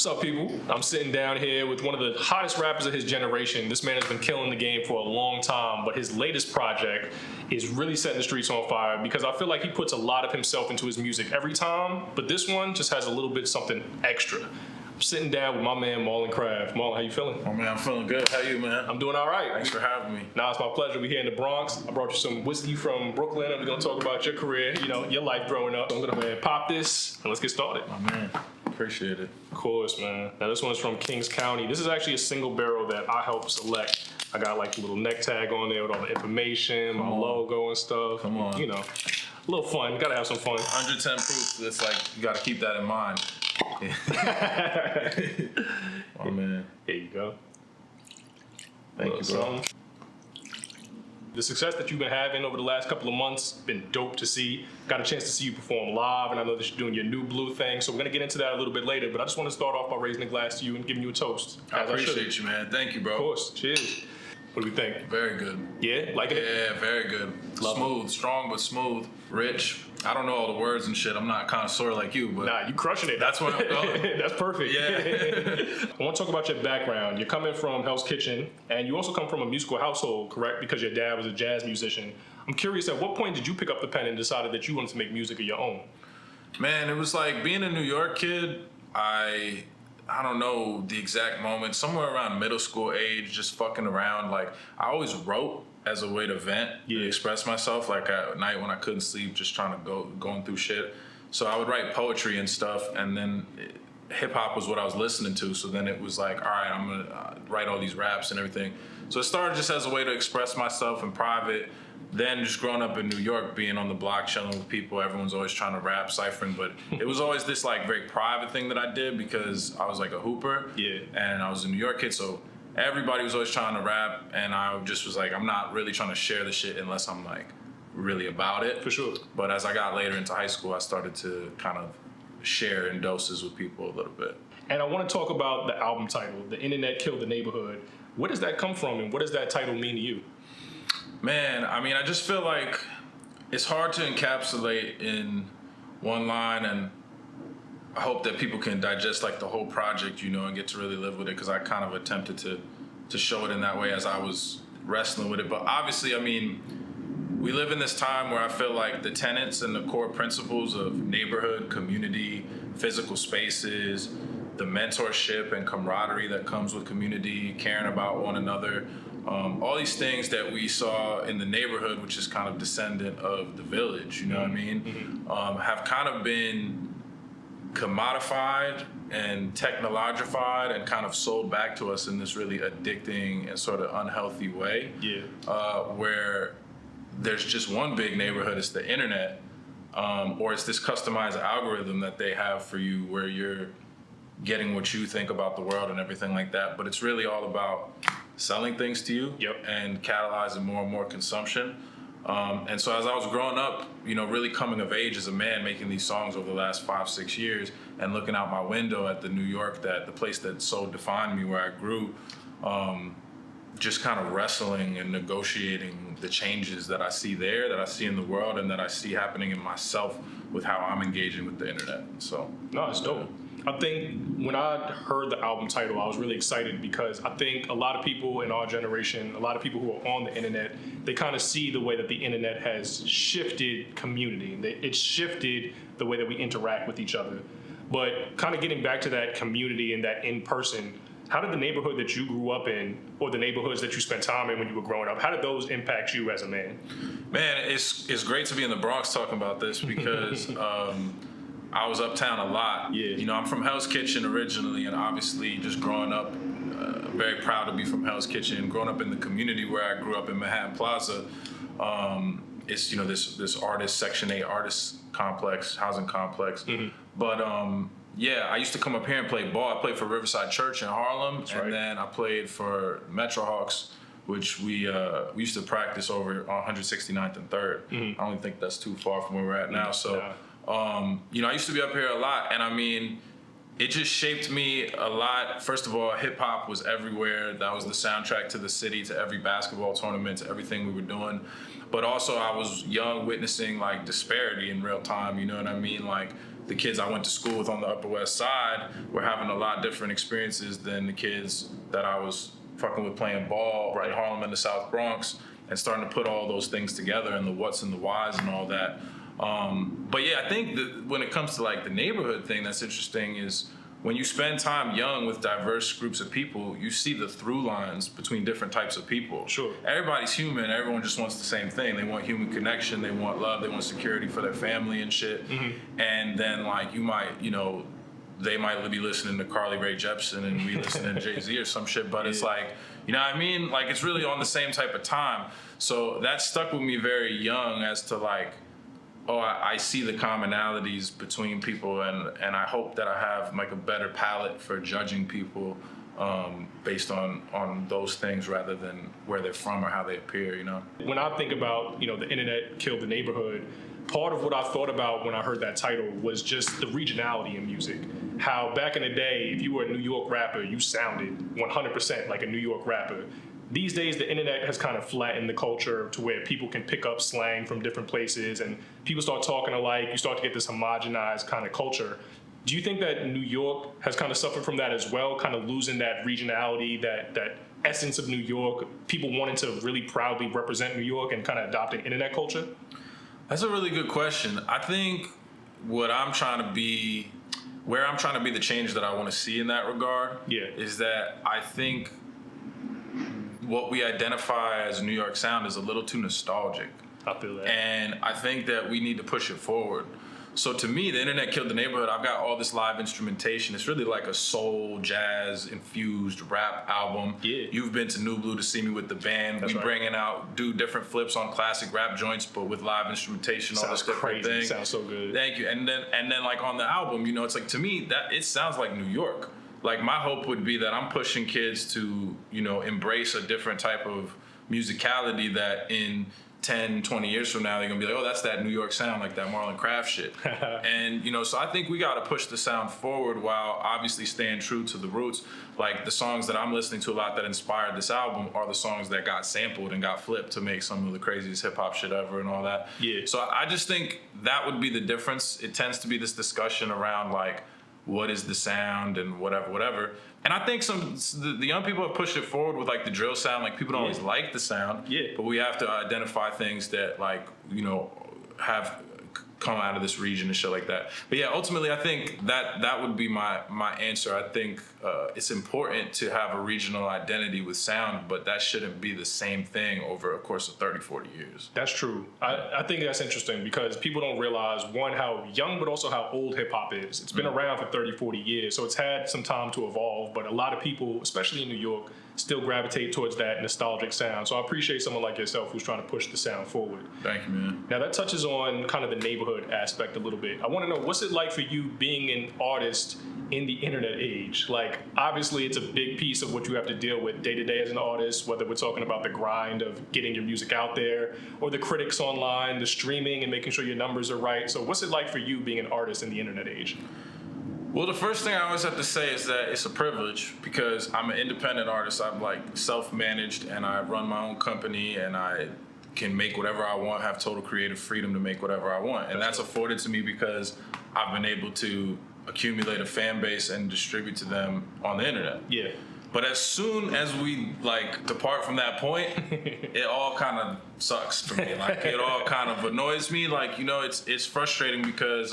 What's up, people? I'm sitting down here with one of the hottest rappers of his generation. This man has been killing the game for a long time, but his latest project is really setting the streets on fire because I feel like he puts a lot of himself into his music every time, but this one just has a little bit something extra. I'm sitting down with my man, Marlon Craft. Marlon, how you feeling? Oh man, I'm feeling good. How you, man? I'm doing all right. Thanks for having me. Nah, it's my pleasure. We're here in the Bronx. I brought you some whiskey from Brooklyn. I'm gonna talk about your career, your life growing up. I'm gonna go ahead and pop this and let's get started. Oh man, appreciate it. Of course, man. Now this one's from Kings County. This is actually a single barrel that I helped select. I got like a little neck tag on there with all the information, my logo and stuff. Come on. A little fun. Gotta have some fun. 110 proof. It's like you gotta keep that in mind. Oh man. Here you go. Thank you, bro. The success that you've been having over the last couple of months been dope to see. Got a chance to see you perform live, and I know that you're doing your NUBLU thing, so we're gonna get into that a little bit later, but I just want to start off by raising a glass to you and giving you a toast. I appreciate you, man. Thank you, bro. Of course. Cheers. What do we think? Very good. Yeah? Like it? Yeah, very good. Love smooth, strong but smooth, rich. I don't know all the words and shit. I'm not a connoisseur like you, but Nah, you crushing it. that's what I'm going. That's perfect. Yeah. I want to talk about your background. You're coming from Hell's Kitchen, and you also come from a musical household, correct? Because your dad was a jazz musician. I'm curious, at what point did you pick up the pen and decided that you wanted to make music of your own? Man, it was like being a New York kid. I don't know the exact moment. Somewhere around middle school age, just fucking around. Like I always wrote as a way to vent, to express myself. Like at night when I couldn't sleep, just trying to going through shit. So I would write poetry and stuff, and then hip hop was what I was listening to. So then it was like, all right, I'm gonna write all these raps and everything. So it started just as a way to express myself in private. Then just growing up in New York, being on the block, chilling with people, everyone's always trying to rap, ciphering, but it was always this like very private thing that I did because I was like a hooper, and I was a New York kid, so everybody was always trying to rap, and I just was like, I'm not really trying to share the shit unless I'm like really about it. For sure. But as I got later into high school, I started to kind of share in doses with people a little bit. And I want to talk about the album title, The Internet Killed the Neighborhood. Where does that come from, and what does that title mean to you? Man, I mean, I just feel like it's hard to encapsulate in one line, and I hope that people can digest like the whole project, and get to really live with it, because I kind of attempted to show it in that way as I was wrestling with it. But obviously, I mean, we live in this time where I feel like the tenets and the core principles of neighborhood, community, physical spaces, the mentorship and camaraderie that comes with community, caring about one another, all these things that we saw in the neighborhood, which is kind of descendant of the village, what I mean, have kind of been commodified and technologified and kind of sold back to us in this really addicting and sort of unhealthy way, where there's just one big neighborhood, it's the internet, or it's this customized algorithm that they have for you where you're getting what you think about the world and everything like that, but it's really all about selling things to you and catalyzing more and more consumption. And so as I was growing up, really coming of age as a man, making these songs over the last 5-6 years and looking out my window at the New York, the place that so defined me where I grew, just kind of wrestling and negotiating the changes that I see there, that I see in the world, and that I see happening in myself with how I'm engaging with the internet. So, no, it's dope. I think when I heard the album title, I was really excited because I think a lot of people in our generation, a lot of people who are on the internet, they kind of see the way that the internet has shifted community. It's shifted the way that we interact with each other. But kind of getting back to that community and that in-person, how did the neighborhood that you grew up in, or the neighborhoods that you spent time in when you were growing up, how did those impact you as a man? Man, it's great to be in the Bronx talking about this because I was uptown a lot. I'm from Hell's Kitchen originally, and obviously just growing up, very proud to be from Hell's Kitchen. Growing up in the community where I grew up in Manhattan Plaza, it's this Section 8 artist complex, housing complex. But I used to come up here and play ball. I played for Riverside Church in Harlem, then I played for Metro Hawks, which we used to practice over on 169th and 3rd. I don't think that's too far from where we're at now. So. I used to be up here a lot, and I mean, it just shaped me a lot. First of all, hip hop was everywhere. That was the soundtrack to the city, to every basketball tournament, to everything we were doing. But also I was young, witnessing like disparity in real time, you know what I mean? Like the kids I went to school with on the Upper West Side were having a lot different experiences than the kids that I was fucking with playing ball in Harlem and the South Bronx, and starting to put all those things together and the what's and the whys and all that. But yeah, I think that when it comes to like the neighborhood thing, that's interesting is when you spend time young with diverse groups of people, you see the through lines between different types of people. Sure. Everybody's human. Everyone just wants the same thing. They want human connection. They want love. They want security for their family and shit. Mm-hmm. And then like you might, you know, they might be listening to Carly Rae Jepsen and we listening to Jay-Z or some shit, but it's like, you know what I mean? Like it's really on the same type of time. So that stuck with me very young as to like, oh, I see the commonalities between people, and I hope that I have like a better palette for judging people based on those things rather than where they're from or how they appear, you know? When I think about, you know, the internet killed the neighborhood, part of what I thought about when I heard that title was just the regionality in music. How back in the day, if you were a New York rapper, you sounded 100% like a New York rapper. These days, the internet has kind of flattened the culture to where people can pick up slang from different places and people start talking alike. You start to get this homogenized kind of culture. Do you think that New York has kind of suffered from that as well, kind of losing that regionality, that essence of New York, people wanting to really proudly represent New York and kind of adopting internet culture? That's a really good question. I think where I'm trying to be the change that I want to see in that regard is that I think what we identify as New York sound is a little too nostalgic. I feel that. And I think that we need to push it forward. So to me, the internet killed the neighborhood. I've got all this live instrumentation. It's really like a soul, jazz infused rap album. Yeah. You've been to NUBLU to see me with the band. That's we right. bringing out, do different flips on classic rap joints, but with live instrumentation, all this different thing. Sounds so good. Thank you. And then like on the album, you know, it's like to me that it sounds like New York. Like my hope would be that I'm pushing kids to, you know, embrace a different type of musicality that in 10, 20 years from now, they're gonna be like, oh, that's that New York sound, like that Marlon Craft shit. And, you know, so I think we gotta push the sound forward while obviously staying true to the roots. Like the songs that I'm listening to a lot that inspired this album are the songs that got sampled and got flipped to make some of the craziest hip hop shit ever and all that. Yeah. So I just think that would be the difference. It tends to be this discussion around like, what is the sound and whatever. And I think the young people have pushed it forward with like the drill sound. Like people don't always like the sound, but we have to identify things that like, you know, have come out of this region and shit like that. But yeah, ultimately I think that would be my answer. I think it's important to have a regional identity with sound, but that shouldn't be the same thing over a course of 30, 40 years. That's true. I think that's interesting because people don't realize, one, how young but also how old hip hop is. It's been around for 30, 40 years, so it's had some time to evolve, but a lot of people, especially in New York, still gravitate towards that nostalgic sound. So I appreciate someone like yourself who's trying to push the sound forward. Thank you, man. Now that touches on kind of the neighborhood aspect a little bit. I want to know, what's it like for you being an artist in the internet age? Like, obviously it's a big piece of what you have to deal with day to day as an artist, whether we're talking about the grind of getting your music out there or the critics online, the streaming and making sure your numbers are right. So what's it like for you being an artist in the internet age? Well, the first thing I always have to say is that it's a privilege because I'm an independent artist. I'm like self-managed and I run my own company and I can make whatever I want, have total creative freedom to make whatever I want. And that's afforded to me because I've been able to accumulate a fan base and distribute to them on the internet. Yeah. But as soon as we like depart from that point, it all kind of sucks for me. Like it all kind of annoys me. Like, you know, it's frustrating because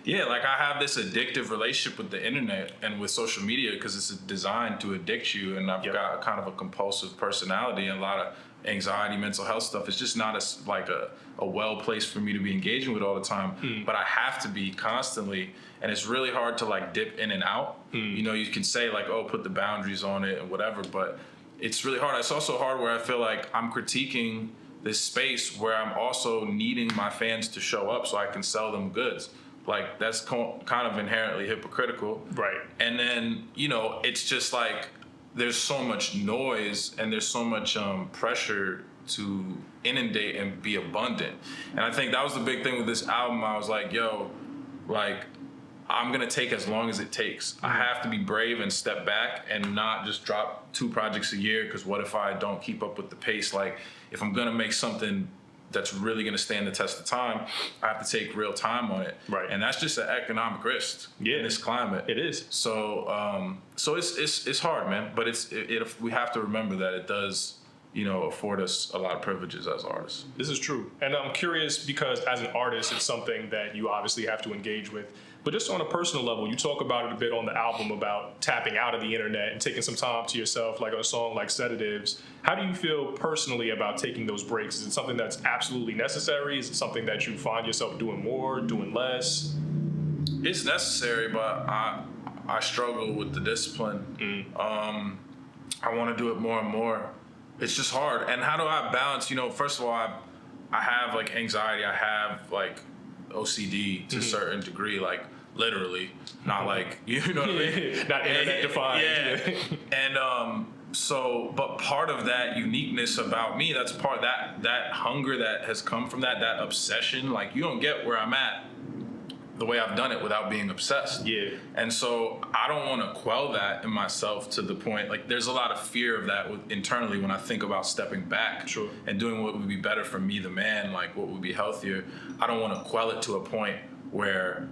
yeah, like I have this addictive relationship with the internet and with social media because it's designed to addict you, and I've got kind of a compulsive personality and a lot of anxiety, mental health stuff. It's just not a well place for me to be engaging with all the time, but I have to be constantly, and it's really hard to like dip in and out. You know, you can say like, oh, put the boundaries on it and whatever, but it's really hard. It's also hard where I feel like I'm critiquing this space where I'm also needing my fans to show up so I can sell them goods. Like that's kind of inherently hypocritical. Right. And then, you know, it's just like there's so much noise and there's so much pressure to inundate and be abundant. And I think that was the big thing with this album. I was like, yo, like I'm gonna take as long as it takes. I have to be brave and step back and not just drop 2 projects a year, because what if I don't keep up with the pace? Like if I'm gonna make something that's really going to stand the test of time, I have to take real time on it. Right. And that's just an economic risk in this climate. It is. So it's hard, man. But we have to remember that it does, afford us a lot of privileges as artists. This is true. And I'm curious because as an artist, it's something that you obviously have to engage with. But just on a personal level, you talk about it a bit on the album about tapping out of the internet and taking some time to yourself, like a song like Sedatives. How do you feel personally about taking those breaks? Is it something that's absolutely necessary? Is it something that you find yourself doing more, doing less? It's necessary, but I struggle with the discipline. I want to do it more and more. It's just hard. And how do I balance? First of all, I have like anxiety. I have like OCD to a certain degree, like literally, not like, you know what I mean? Not internet defined. Yeah. And but part of that uniqueness about me, that's part that hunger that has come from that obsession. Like, you don't get where I'm at the way I've done it without being obsessed. Yeah. And so I don't want to quell that in myself to the point, like, there's a lot of fear of that internally when I think about stepping back and doing what would be better for me, the man, like what would be healthier. I don't want to quell it to a point where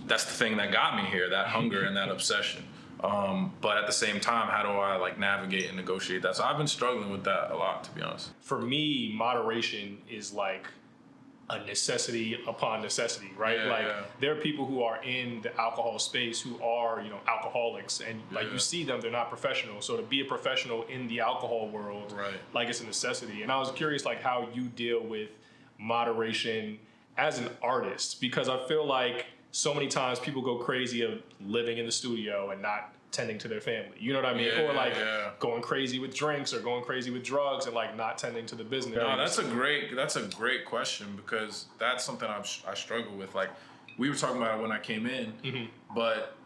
that's the thing that got me here, that hunger and that obsession. But at the same time, how do I like navigate and negotiate that? So I've been struggling with that a lot, to be honest. For me, moderation is like a necessity upon necessity, right? There are people who are in the alcohol space who are, alcoholics, and like you see them, they're not professional. So to be a professional in the alcohol world, like it's a necessity. And I was curious, like how you deal with moderation as an artist, because I feel like so many times people go crazy of living in the studio and not tending to their family, you know what I mean? Or like going crazy with drinks or going crazy with drugs and like not tending to the business. No, that's a great question, because that's something I struggle with. Like, we were talking about it when I came in, but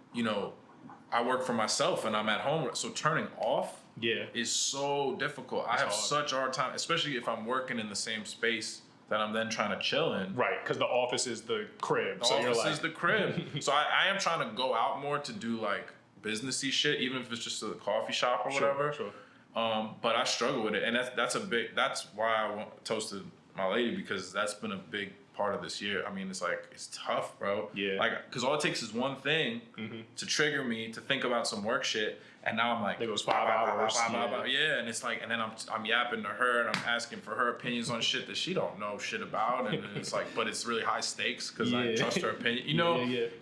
I work for myself and I'm at home, so turning off is so difficult. I have such a hard time, especially if I'm working in the same space that I'm then trying to chill in. Right, because the office is the crib. The office is the crib. So I am trying to go out more to do like businessy shit, even if it's just a coffee shop or whatever. But I struggle with it, and that's why I toasted my lady, because that's been a big part of this year. I mean, it's tough, bro. Yeah. Like, because all it takes is one thing to trigger me to think about some work shit, and now I'm like, it goes 5 hours. Yeah, and it's like, and then I'm yapping to her and I'm asking for her opinions on shit that she don't know shit about, and it's like, but it's really high stakes because I trust her opinion,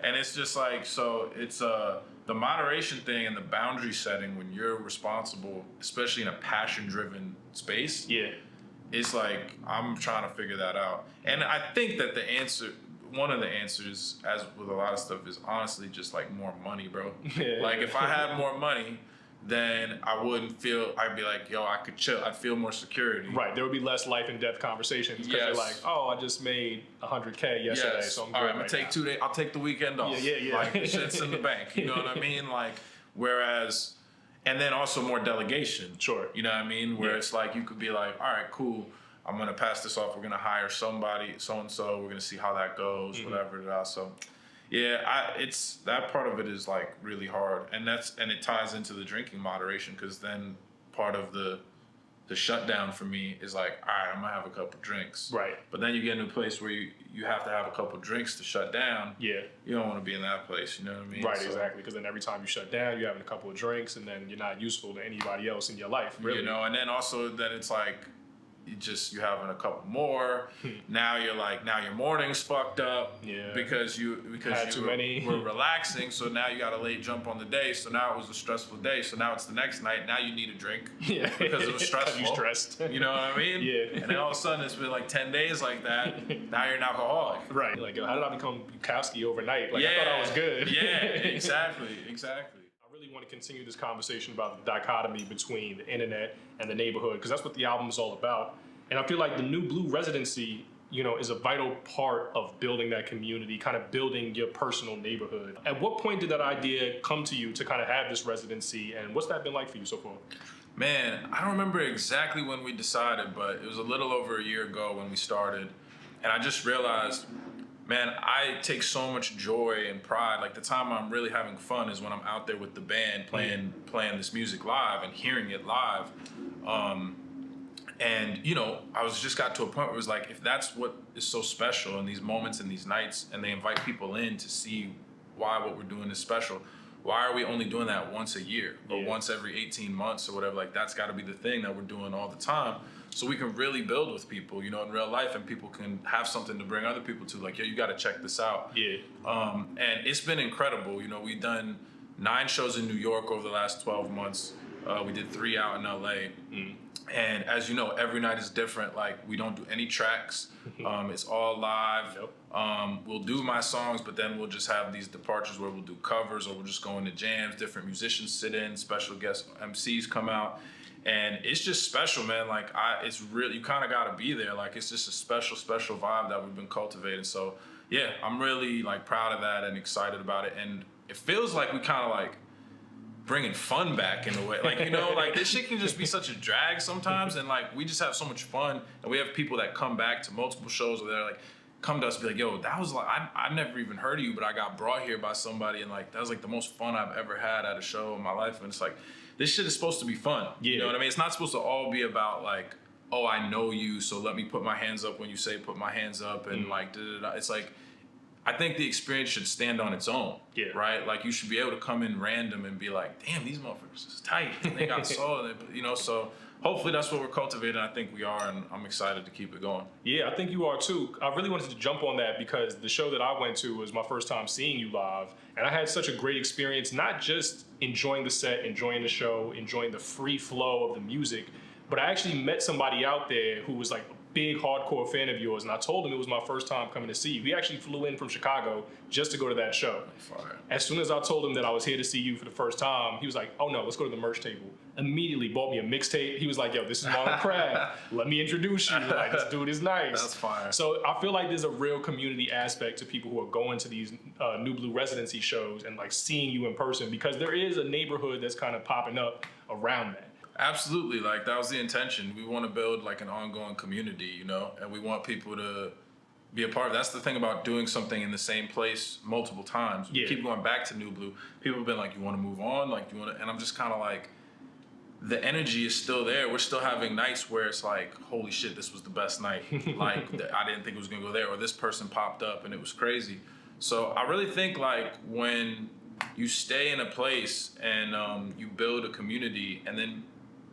And it's just like, so it's the moderation thing and the boundary setting when you're responsible, especially in a passion-driven space. Yeah. It's like, I'm trying to figure that out. And I think that one of the answers, as with a lot of stuff, is honestly just like more money, bro. Like, if I had more money, then I'd be like, yo, I could chill. I'd feel more security. Right. There would be less life and death conversations because you're like, oh, I just made $100K yesterday, so I'm good. All right, I'm going to take 2 days. I'll take the weekend off. Yeah. Like, the shit's in the bank. You know what I mean? Like, whereas, and then also more delegation. Sure. You know what I mean? Where it's like, you could be like, all right, cool. I'm going to pass this off. We're going to hire somebody, so-and-so. We're going to see how that goes, whatever. So, yeah, it's that part of it is like really hard. And it ties into the drinking moderation, because then part of the shutdown for me is like, all right, I'm going to have a couple drinks. Right. But then you get into a place where you have to have a couple drinks to shut down. Yeah. You don't want to be in that place, you know what I mean? Right, exactly. Because then every time you shut down, you're having a couple of drinks, and then you're not useful to anybody else in your life, really. And then also then it's like, you're having a couple more. Now you're like, now your morning's fucked up. Yeah. Because you were relaxing. So now you got a late jump on the day. So now it was a stressful day. So now it's the next night. Now you need a drink. Yeah. Because it was stressful. You stressed. You know what I mean? Yeah. And then all of a sudden it's been like 10 days like that. Now you're an alcoholic. Right. Like, how did I become Bukowski overnight? Like, I thought I was good. Yeah. Exactly. I really want to continue this conversation about the dichotomy between the internet and the neighborhood, because that's what the album is all about. And I feel like the NUBLU residency, is a vital part of building that community, kind of building your personal neighborhood. At what point did that idea come to you to kind of have this residency, and what's that been like for you so far? Man, I don't remember exactly when we decided, but it was a little over a year ago when we started, and I just realized, man, I take so much joy and pride. Like, the time I'm really having fun is when I'm out there with the band playing this music live and hearing it live. And, I got to a point where it was like, if that's what is so special in these moments and these nights, and they invite people in to see why what we're doing is special, why are we only doing that once a year or once every 18 months or whatever? Like, that's got to be the thing that we're doing all the time. So we can really build with people, in real life, and people can have something to bring other people to. Like, yo, you got to check this out. Yeah. And it's been incredible. We've done 9 shows in New York over the last 12 months. We did 3 out in LA. And as you know, every night is different. Like, we don't do any tracks. It's all live. Yep. We'll do my songs, but then we'll just have these departures where we'll do covers, or we'll just go into jams, different musicians sit in, special guest MCs come out. And it's just special, man. Like, it's really, you kind of got to be there. Like, it's just a special, special vibe that we've been cultivating. So yeah, I'm really like proud of that and excited about it. And it feels like we kind of like bringing fun back in a way. Like, like this shit can just be such a drag sometimes, and like we just have so much fun, and we have people that come back to multiple shows where they're like, come to us and be like, yo, that was like, I never even heard of you, but I got brought here by somebody, and like that was like the most fun I've ever had at a show in my life. And it's like, this shit is supposed to be fun. Yeah. You know what I mean? It's not supposed to all be about like, oh, I know you, so let me put my hands up when you say put my hands up, and like da-da-da. It's like, I think the experience should stand on its own, right? Like, you should be able to come in random and be like, damn, these motherfuckers is tight. And they got soul, so hopefully that's what we're cultivating. I think we are, and I'm excited to keep it going. Yeah, I think you are too. I really wanted to jump on that because the show that I went to was my first time seeing you live, and I had such a great experience, not just enjoying the set, enjoying the show, enjoying the free flow of the music, but I actually met somebody out there who was like a big hardcore fan of yours, and I told him it was my first time coming to see you. He actually flew in from Chicago just to go to that show. Fire. As soon as I told him that I was here to see you for the first time, he was like, oh no, let's go to the merch table. Immediately bought me a mixtape. He was like, yo, this is Marlon Craft. Let me introduce you. Like, this dude is nice. That's fire. So I feel like there's a real community aspect to people who are going to these NUBLU residency shows and like seeing you in person, because there is a neighborhood that's kind of popping up around that. Absolutely. Like, that was the intention. We want to build like an ongoing community, and we want people to be a part of. That's the thing about doing something in the same place multiple times. We keep going back to NUBLU. People have been like, you want to move on? Like, you want to, and I'm just kind of like, the energy is still there. We're still having nights where it's like, holy shit, this was the best night. Like, I didn't think it was going to go there, or this person popped up and it was crazy. So I really think like when you stay in a place and you build a community, and then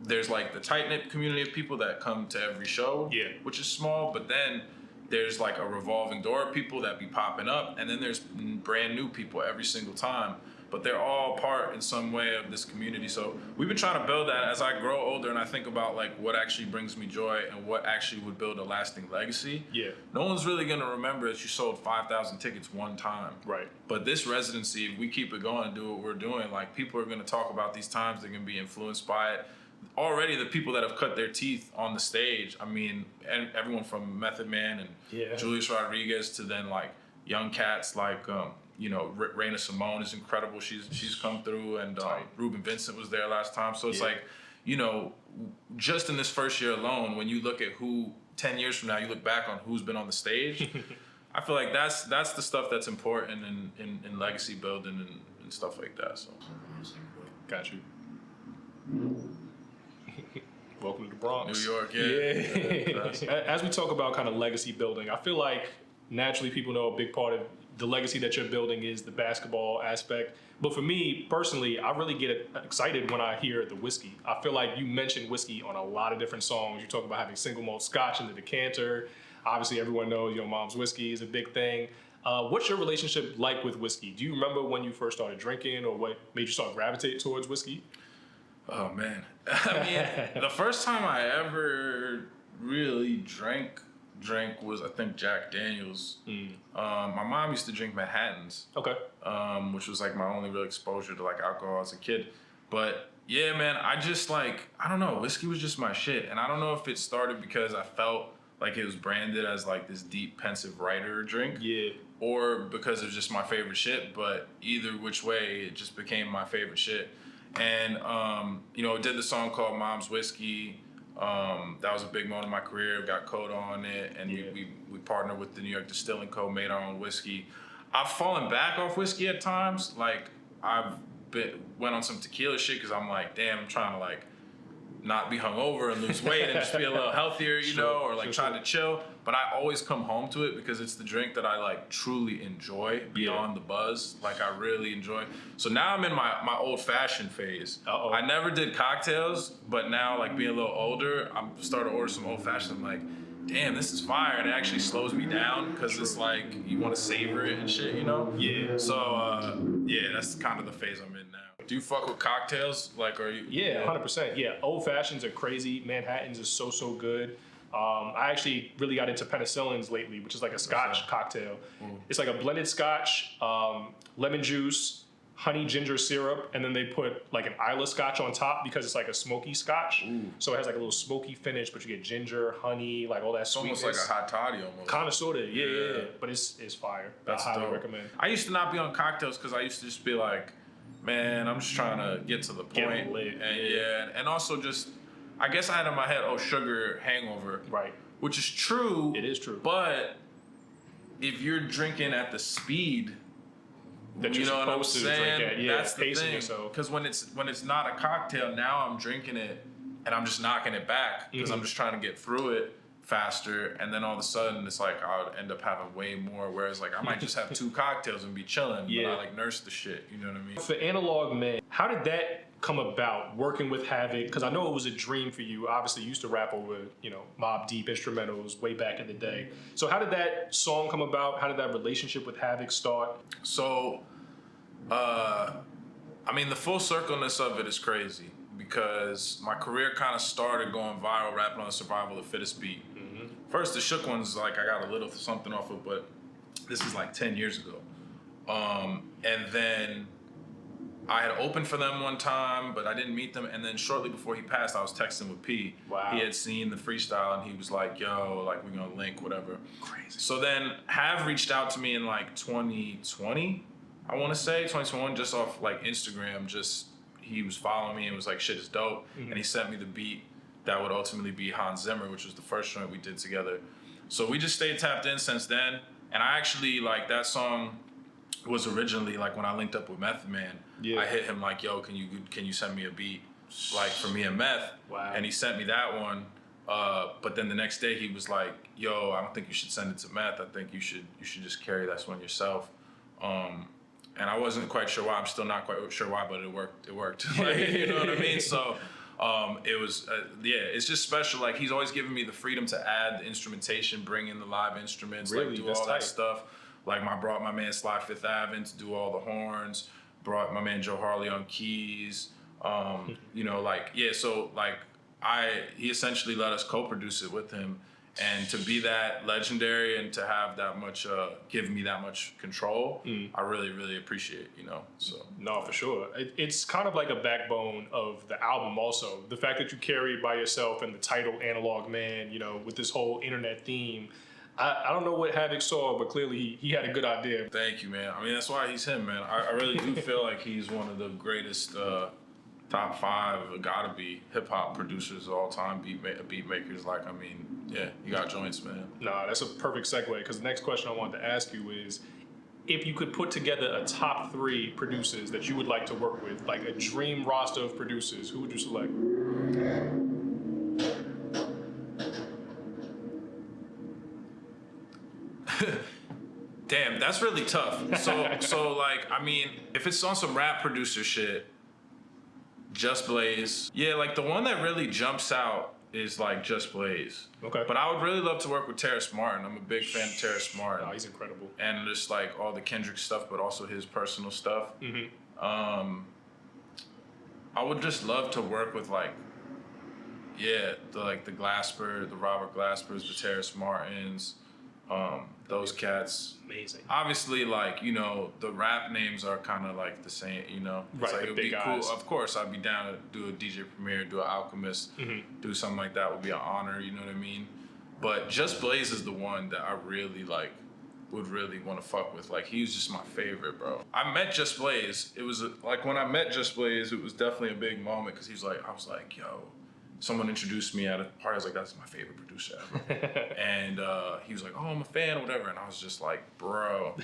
there's like the tight-knit community of people that come to every show, which is small, but then there's like a revolving door of people that be popping up, and then there's brand new people every single time, but they're all part in some way of this community. So we've been trying to build that. As I grow older and I think about like what actually brings me joy and what actually would build a lasting legacy, no one's really gonna remember that you sold 5,000 tickets one time. Right. But this residency, if we keep it going and do what we're doing, like, people are gonna talk about these times, they're gonna be influenced by it. Already the people that have cut their teeth on the stage, I mean, and everyone from Method Man and Julius Rodriguez to then like young cats like Raina Simone is incredible. She's come through, and Ruben Vincent was there last time. So it's like, just in this first year alone, when you look at who 10 years from now, you look back on who's been on the stage. I feel like that's the stuff that's important in legacy building and stuff like that. So Got you. Welcome to the Bronx. New York, As we talk about kind of legacy building, I feel like naturally people know a big part of the legacy that you're building is the basketball aspect. But for me personally, I really get excited when I hear the whiskey. I feel like you mentioned whiskey on a lot of different songs. You talk about having single malt scotch in the decanter. Obviously, everyone knows your mom's whiskey is a big thing. What's your relationship like with whiskey? Do you remember when you first started drinking, or what made you start gravitate towards whiskey? Oh man, I mean, the first time I ever really drank was, I think, Jack Daniels. My mom used to drink Manhattans. Okay. Which was like my only real exposure to like alcohol as a kid. But yeah, man, I just like, I don't know, whiskey was just my shit. And I don't know if it started because I felt like it was branded as like this deep, pensive writer drink. Yeah. Or because it was just my favorite shit. But either which way, it just became my favorite shit. And, did the song called Mom's Whiskey. That was a big moment in my career. Got Coda on it, and we partnered with the New York Distilling Co., made our own whiskey. I've fallen back off whiskey at times. Like, went on some tequila shit because I'm like, damn, I'm trying to like not be hungover and lose weight and just be a little healthier, you know, or like try to chill. But I always come home to it because it's the drink that I like truly enjoy beyond the buzz. Like I really enjoy. So now I'm in my old fashioned phase. I never did cocktails, but now like being a little older, I'm starting to order some old fashioned. I'm like, damn, this is fire. And it actually slows me down because it's like you want to savor it and shit, you know? Yeah. So yeah, that's kind of the phase I'm in now. Do you fuck with cocktails? Like, are you? Yeah, 100%. Yeah, old fashions are crazy. Manhattans are so good. I actually really got into penicillins lately, which is like a Scotch cocktail. It's like a blended Scotch, lemon juice, honey ginger syrup, and then they put like an Isla Scotch on top because it's like a smoky Scotch. So it has like a little smoky finish, but you get ginger, honey, like all that sweetness. Almost like a hot toddy almost. Kind of, sort of, yeah. But it's fire. That's I highly dope. recommend. I used to not be on cocktails because I used to just be like, man, I'm just trying to get to the point. Lit, and also just, I guess I had in my head, sugar hangover. Right. Which is true. It is true. But if you're drinking at the speed that you're supposed to drink at, that's the pacing thing. yourself. Because when it's not a cocktail, now I'm drinking it and I'm just knocking it back because I'm just trying to get through it faster, and then all of a sudden it's like I would end up having way more, whereas like I might just have 2 cocktails and be chilling, but I like nurse the shit, you know what I mean? For Analog Man, how did that come about, working with Havoc? Because I know it was a dream for you. Obviously you used to rap over, Mobb Deep instrumentals way back in the day. So how did that song come about? How did that relationship with Havoc start? So I mean, the full circleness of it is crazy because my career kind of started going viral rapping on the Survival of the Fittest beat. First, the Shook ones, like I got a little something off of, but this is like 10 years ago. And then I had opened for them one time, but I didn't meet them. And then shortly before he passed, I was texting with P. Wow. He had seen the freestyle and he was like, yo, like we're gonna link, whatever. Crazy. So then Hav reached out to me in like 2020, I wanna say, 2021, just off like Instagram, he was following me and was like, shit is dope. And he sent me the beat that would ultimately be Hans Zimmer, which was the first joint we did together. So we just stayed tapped in since then. And I actually, like, that song was originally, like, when I linked up with Method Man, I hit him like, yo, can you send me a beat, like, for me and Meth? Wow. And he sent me that one. But then the next day he was like, yo, I don't think you should send it to Meth. I think you should just carry that one yourself. And I wasn't quite sure why. I'm still not quite sure why, but it worked. Like, you know what I mean? So it was, it's just special. Like, he's always given me the freedom to add the instrumentation, bring in the live instruments, really? like do That's all tight. that stuff. Like, I brought my man Sly Fifth Ave in to do all the horns, brought my man Joe Harley on keys. He essentially let us co-produce it with him. And to be that legendary and to have that much, give me that much control, I really, really appreciate, so. No, for sure. It's kind of like a backbone of the album also. The fact that you carry it by yourself and the title Analog Man, with this whole internet theme. I don't know what Havoc saw, but clearly he had a good idea. Thank you, man. I mean, that's why he's him, man. I really do feel like he's one of the greatest top 5, gotta be, hip-hop producers of all time, beat makers. Like, I mean, yeah, you got joints, man. Nah, that's a perfect segue, because the next question I wanted to ask you is, if you could put together a top 3 producers that you would like to work with, like a dream roster of producers, who would you select? Damn, that's really tough. So like, I mean, if it's on some rap producer shit, Just Blaze. Yeah, like the one that really jumps out is like Just Blaze. Okay. But I would really love to work with Terrace Martin. I'm a big fan of Terrace Martin. Oh, he's incredible. And just like all the Kendrick stuff, but also his personal stuff. I would just love to work with like, the Glasper, the Robert Glaspers, the Terrace Martins, those cats. Amazing. Obviously, like, the rap names are kind of like the same, It's Right, like, the it would big be cool. guys. Of course, I'd be down to do a DJ Premier, do an Alchemist, do something like that would be an honor, you know what I mean? But Just Blaze is the one that I really like, would really want to fuck with. Like, he was just my favorite, bro. I met Just Blaze. It was like when I met Just Blaze, it was definitely a big moment because I was like, yo, someone introduced me at a party. I was like, that's my favorite producer ever. And he was like, oh, I'm a fan, whatever. And I was just like, bro.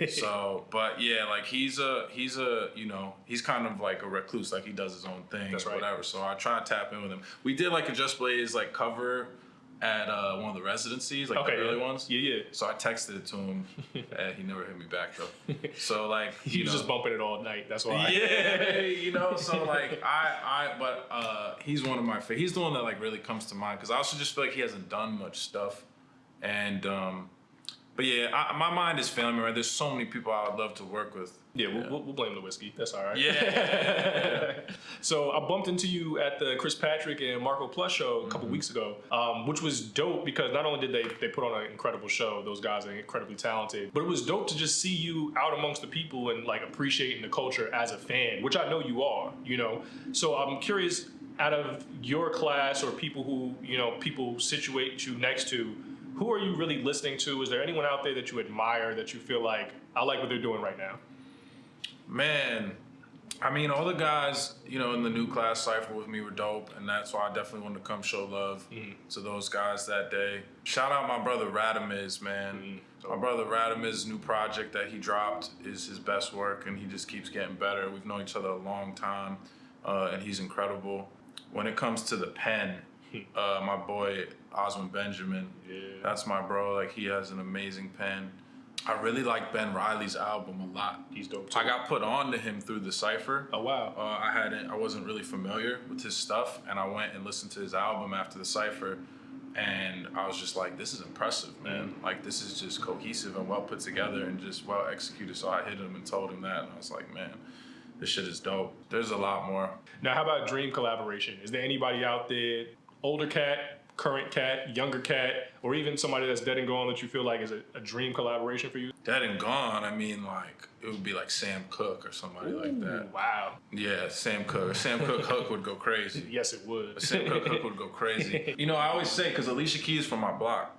So, but yeah, like he's you know, he's kind of like a recluse. Like he does his own thing, That's right. whatever. So I try to tap in with him. We did like a Just Blaze like cover at one of the residencies, like the early ones. Yeah. So I texted it to him, and he never hit me back though. So like He was just bumping it all night. That's why. Yeah, you know. So like he's one of my favorite. He's the one that like really comes to mind because I also just feel like he hasn't done much stuff, and but yeah, my mind is failing me. Right, there's so many people I would love to work with. Yeah, we'll blame the whiskey. That's all right. Yeah. So I bumped into you at the Chris Patrick and Marco Plus show a couple weeks ago, which was dope because not only did they put on an incredible show, those guys are incredibly talented, but it was dope to just see you out amongst the people and like appreciating the culture as a fan, which I know you are, you know. So I'm curious, out of your class or people who, you know, people situate you next to, who are you really listening to? Is there anyone out there that you admire that you feel like, I like what they're doing right now? Man, I mean, all the guys, you know, in the new class cypher with me were dope, and that's why I definitely wanted to come show love to those guys that day. Shout out my brother Radamiz, man. My brother Radamiz's new project that he dropped is his best work, and he just keeps getting better. We've known each other a long time, and he's incredible. When it comes to the pen, my boy Oswin Benjamin, that's my bro. Like, he has an amazing pen. I really like Ben Riley's album a lot. He's dope too. I got put on to him through the cypher. Oh wow. I wasn't really familiar with his stuff, and I went and listened to his album after the cypher, and I was just like, this is impressive, man. Like, this is just cohesive and well put together and just well executed. So I hit him and told him that, and I was like, man, this shit is dope. There's a lot more. Now, how about dream collaboration? Is there anybody out there, older cat, current cat, younger cat, or even somebody that's dead and gone that you feel like is a dream collaboration for you? Dead and gone, I mean, like, it would be like Sam Cooke or somebody like that. Wow. Yeah, Sam Cooke. Sam Cooke hook would go crazy. Yes, it would. Sam Cooke hook would go crazy. You know, I always say, because Alicia Keys from my block.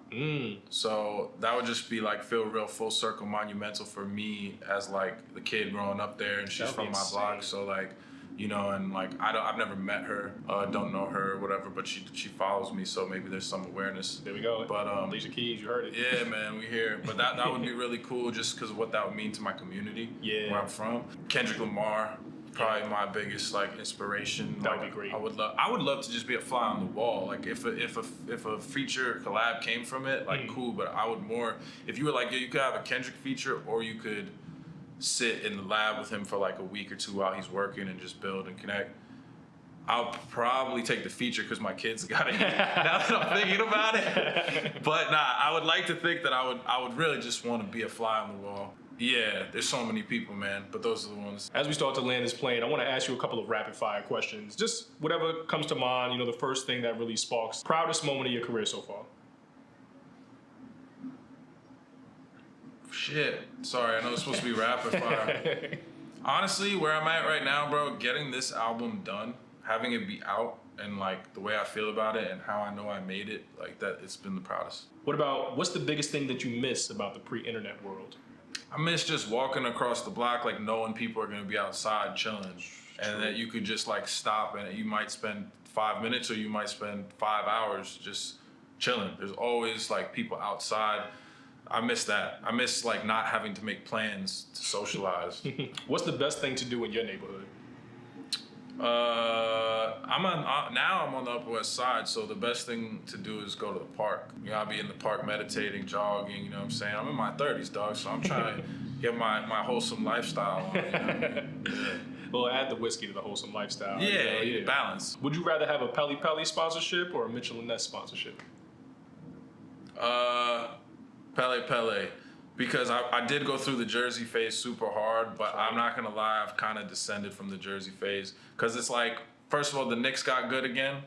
So that would just be like, feel real full circle monumental for me as like the kid growing up there, and she's from my block. So like, you know, and like I've never met her, don't know her or whatever, but she follows me, so maybe there's some awareness. There we go. But Alicia Keys, you heard it. Yeah, man, we here. But that would be really cool just because of what that would mean to my community, where I'm from. Kendrick Lamar, probably my biggest like inspiration. That would be great. I would love to just be a fly on the wall. Like if a feature collab came from it, like cool. But I would more, if you were like, yeah, you could have a Kendrick feature, or you could sit in the lab with him for like a week or two while he's working and just build and connect. I'll probably take the feature because my kids got it. Now that I'm thinking about it, but nah, I would like to think that I would really just want to be a fly on the wall. Yeah, there's so many people, man, but those are the ones. As we start to land this plane, I want to ask you a couple of rapid fire questions. Just whatever comes to mind, you know, the first thing that really sparks. Proudest moment of your career so far? Shit. Sorry, I know it's supposed to be rapid fire. Honestly, where I'm at right now, bro, getting this album done, having it be out, and like the way I feel about it and how I know I made it, like that, it's been the proudest. What's the biggest thing that you miss about the pre-internet world? I miss just walking across the block, like knowing people are gonna be outside chilling, and that you could just like stop, and you might spend 5 minutes or you might spend 5 hours just chilling. There's always like people outside. I miss that. I miss like not having to make plans to socialize. What's the best thing to do in your neighborhood? I'm on the Upper West Side, so the best thing to do is go to the park. You know, I'll be in the park meditating, jogging, you know what I'm saying? I'm in my 30s, dog, so I'm trying to get my wholesome lifestyle on, you know? Well, add the whiskey to the wholesome lifestyle. Yeah, balance. Would you rather have a Pele Pele sponsorship or a Mitchell & Ness sponsorship? Pele. Because I did go through the Jersey phase super hard, but I'm not gonna lie, I've kind of descended from the Jersey phase. Because it's like, first of all, the Knicks got good again,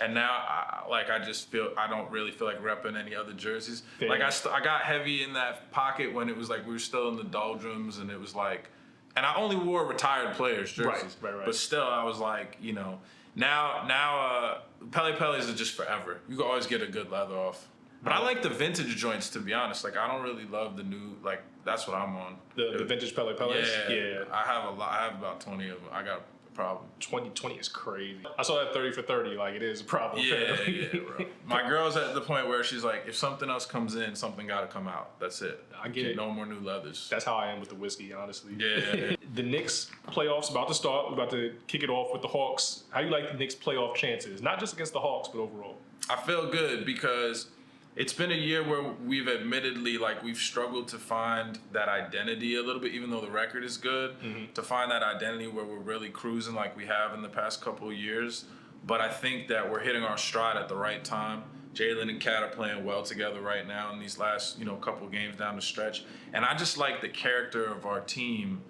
and now I don't really feel like repping any other jerseys. Fair. Like I got heavy in that pocket when it was like we were still in the doldrums, and it was like, and I only wore retired players' jerseys. Right. But still, I was like, you know, now Pele's are just forever. You can always get a good leather off. But I like the vintage joints, to be honest. Like, I don't really love the new, like, that's what I'm on. The vintage Pele? Yeah. I have a lot. I have about 20 of them. I got problem. 2020 is crazy. I saw that 30 for 30. Like, it is a problem. Yeah, bro. My girl's at the point where she's like, if something else comes in, something got to come out. That's it. I get it. No more new leathers. That's how I am with the whiskey, honestly. Yeah. The Knicks playoffs about to start. We're about to kick it off with the Hawks. How do you like the Knicks playoff chances? Not just against the Hawks, but overall. I feel good because it's been a year where we've admittedly, like, we've struggled to find that identity a little bit, even though the record is good, to find that identity where we're really cruising like we have in the past couple of years. But I think that we're hitting our stride at the right time. Jalen and Kat are playing well together right now in these last, couple games down the stretch. And I just like the character of our team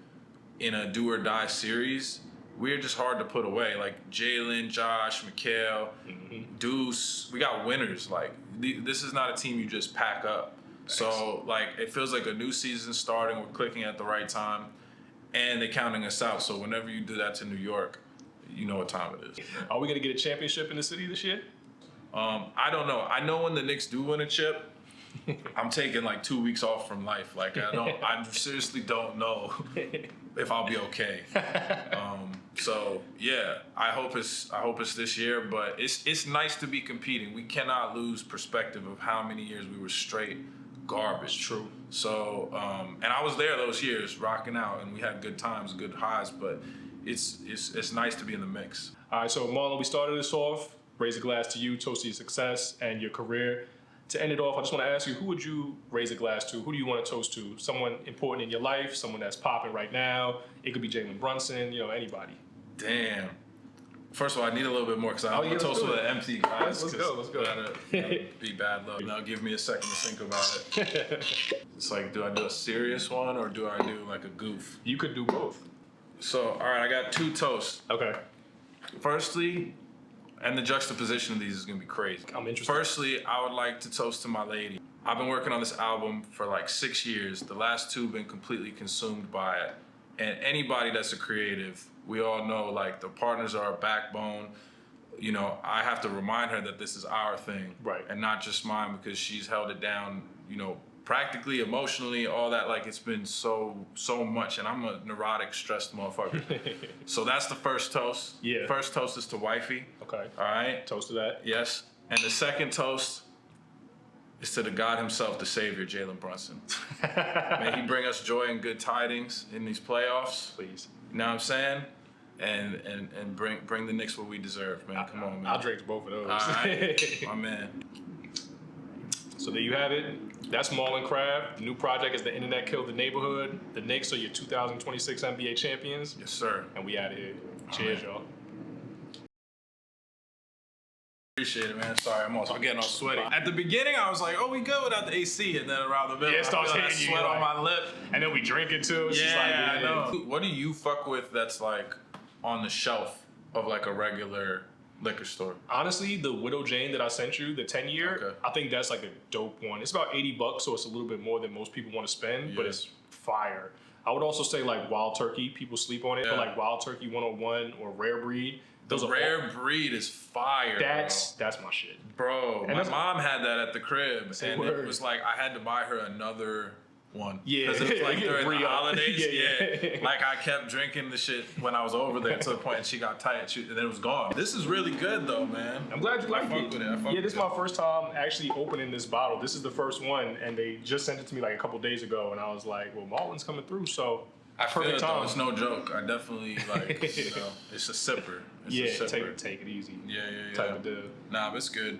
in a do or die series. We're just hard to put away. Like Jalen, Josh, Mikhail, Deuce. We got winners. Like, this is not a team you just pack up. So, like, it feels like a new season starting. We're clicking at the right time. And they're counting us out. So whenever you do that to New York, you know what time it is. Are we going to get a championship in the city this year? I don't know. I know when the Knicks do win a chip, I'm taking like 2 weeks off from life. Like, I seriously don't know if I'll be okay. So yeah, I hope it's this year, but it's nice to be competing. We cannot lose perspective of how many years we were straight garbage. True. So, and I was there those years rocking out, and we had good times, good highs, but it's nice to be in the mix. All right, so Marlon, we started this off. Raise a glass to you, toast to your success and your career. To end it off, I just want to ask you, who would you raise a glass to? Who do you want to toast to? Someone important in your life, someone that's popping right now. It could be Jalen Brunson, anybody. Damn. First of all, I need a little bit more because I'm going to toast with an empty glass. Let's go. That'd be bad luck. Now give me a second to think about it. It's like, do I do a serious one or do I do like a goof? You could do both. So, all right, I got 2 toasts. Okay. Firstly, and the juxtaposition of these is going to be crazy. I'm interested. Firstly, I would like to toast to my lady. I've been working on this album for like 6 years. The last 2 have been completely consumed by it. And anybody that's a creative, we all know, like, the partners are our backbone. I have to remind her that this is our thing. Right. And not just mine, because she's held it down, practically, emotionally, all that. Like, it's been so much, and I'm a neurotic, stressed motherfucker. So that's the first toast. Yeah. First toast is to wifey. Okay. All right. Toast to that. Yes. And the second toast is to the God himself, the Savior, Jalen Brunson. May he bring us joy and good tidings in these playoffs. Please. You know what I'm saying? And bring the Knicks what we deserve, man. Come on, man. I'll drink both of those. All right. My man. So there you have it. That's Marlon Craft. The new project is The Internet Killed the Neighborhood. The Knicks are your 2026 NBA champions. Yes, sir. And we out of here. Cheers, y'all. Appreciate it, man. Sorry, I'm getting all sweaty. At the beginning, I was like, "Oh, we good without the AC," and then around the middle, Yeah, it starts I feel hitting that you, sweat on like- my lip. And then we drink it too. It's just like, I know. What do you fuck with that's like on the shelf of like a regular liquor store? Honestly, the Widow Jane that I sent you, the 10-year, Okay. I think that's like a dope one. It's about $80, so it's a little bit more than most people want to spend, but Yeah. it's fire. I would also say like Wild Turkey. People sleep on it, but Yeah. like Wild Turkey 101 or Rare Breed. The are rare breed is fire. That's my shit. bro. My that's- mom had that at the crib, Say and word. it was like I had to buy her another one. Yeah. Because it was like during the Re-up. holidays. Yeah. Like I kept drinking the shit when I was over there to the point and she got tight and then it was gone. This is really good though, man. I'm glad you like I fuck it. with it. I fuck Yeah, this is with my first time actually opening this bottle. This is the first one, and they just sent it to me like a couple days ago, and I was like, well, Marlon's coming through, so I feel perfect it though. time. It's no joke. I definitely like, it's a sipper. It's a Yeah, sipper. take it easy. Yeah. Type of deal. Nah, but it's good.